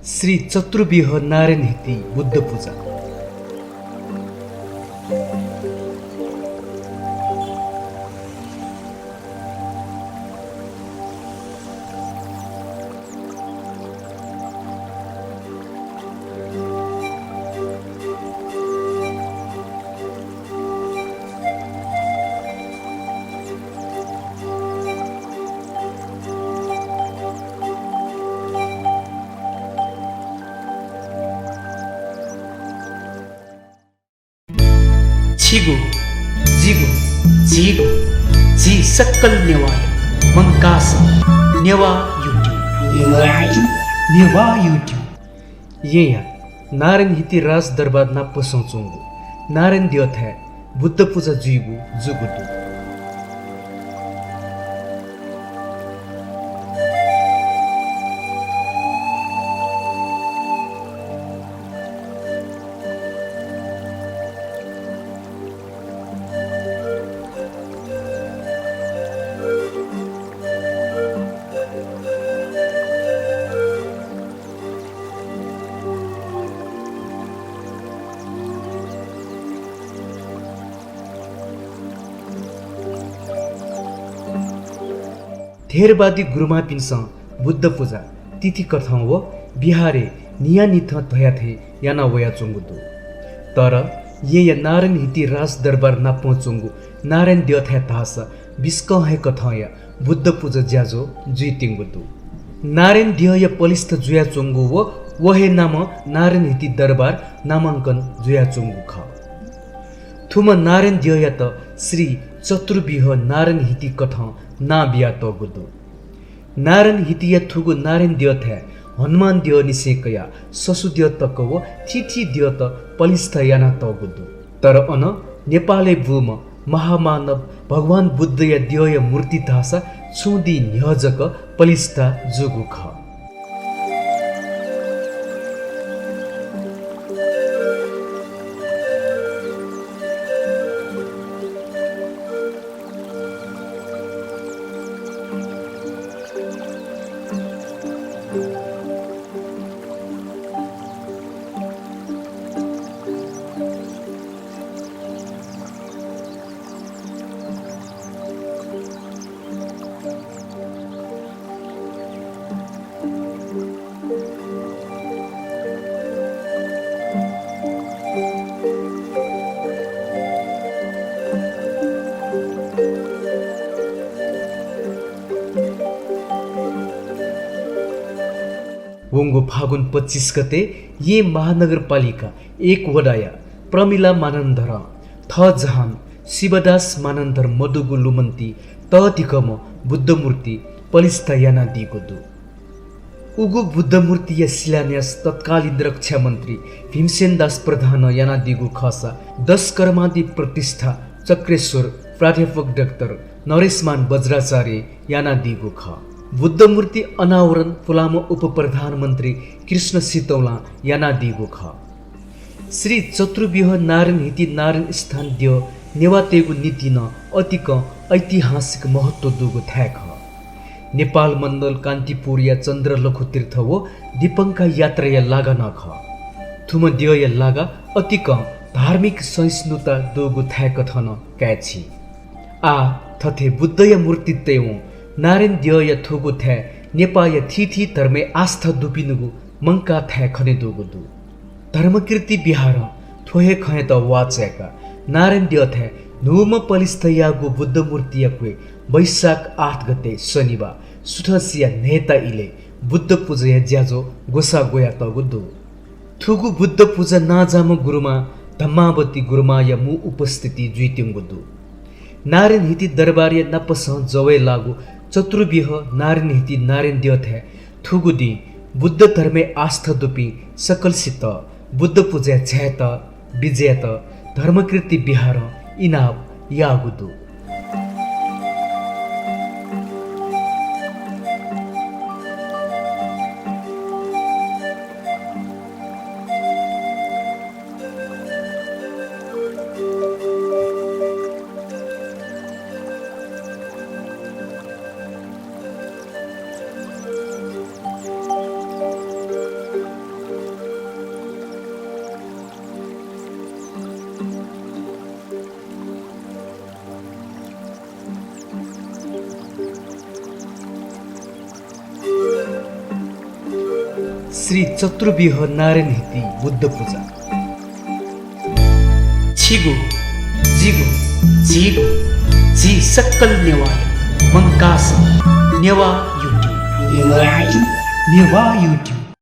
श्री चतुर्विह नारायण हिती बुद्ध पूजा। छिगो जिगो झिगो झी सक्कल नेवाय मंकास नेवा युट्युब ये या नारायण हिती राज दरबार ना पसौचोंगो नारायण दियोथ है बुद्ध पूजा जुइगु जुगुदु। थेरवादी गुरुमा पिन्सँग बुद्ध पूजा तिथि कथां वो बिहारे निया निथ धया थे याना वया चुंगुदु। तर ये या नारायण हिती राज दरबार ना पहुंचुंगु नारायण देवथा तास बिस्क है कथा या बुद्ध पूजा ज्याजो जुइतिंगुदु। नारायण दिय या पलिस्थ जुया चुंगु वो वहे नाम नारायण हिती दरबार नामांकन जुया चुंगु ख थुम नारायण दिय या त श्री चतुर्विह नारायण हिती कथा ना बिया तगुदु। नारायण हितिया थुगु नारायण दिय थे हनुमान दिय निसेकया ससु दिय तकवो थिथि दिय त पलिस्थ याना तगुदु। तर अन नेपाले बुम महामानव भगवान बुद्ध या दिय मूर्ति धासा छुदी न्यजक पलिस्था जुगु ख। वोंगो फागुन 25 गते ये महानगरपालिका 1 वडाया प्रमिला मानन्धर थ जहान शिवदास मानन्धर मधुगु लुमन्ती ततिकम बुद्ध मूर्ति पलिस्था याना दिगुदु। उगु बुद्ध मूर्ति या शिलान्यास तत्कालीन रक्षा मन्त्री भीमसेन दास प्रधान याना दिगु खसा 10 कर्मादि प्रतिष्ठा चक्रेश्वर प्राध्यापक डाक्टर नरेशमान वज्राचार्य याना दिगु ख। बुद्ध मूर्ति अनावरण फुलामो उप प्रधानमन्त्री कृष्ण सितौला याना दिगु ख। श्री चतुर्विह नारायण हिती नारायण स्थान दियो नेवातेगु नीति न अतिक ऐतिहासिक महत्व दुगु थ्याक नेपाल मण्डल कान्तिपुर या चन्द्रलखु तीर्थ वो दीपंका यात्रा या लागा न ख। थुम दियो या लागा अतिक धार्मिक सहिष्णुता दुगु थ्याक थन कैछि आ थथे बुद्ध या मूर्ति तेउ नारायण दियो या थुगु थ्या नेपा या थिथि धर्मे आस्था दुपिनुगु मंका थ्या खने दुगुदु। धर्मकीर्ति बिहार थोहे खय त वाचेका नारायण दियो थ्या नुम पलिस्थ यागु बुद्ध मूर्ति याक्वे वैशाख 8 गते शनिबार सुठसिया नेता इले बुद्ध पूजा या ज्याजो गोसा गोया तगुदु। थुगु बुद्ध पूजा नाजाम गुरुमा धम्मावती गुरुमा या मु उपस्थिति जुइतिंगुदु। नारायण हिती दरबार या नपस जवै लागु चतुर्विह नारायण हिती नारायण दियो थ्या थुगु दि बुद्ध धर्मे आस्था दुपी सकलसित बुद्ध पूजा झ्यात विजयत धर्मकीर्ति बिहार इनाप यागुदु। श्री चतुर्विह नारायण हिती बुद्ध पूजा छिगो जिगो झिगो झी सक्कल नेवाय मंकास नेवा युट्युब नेवा युट्युब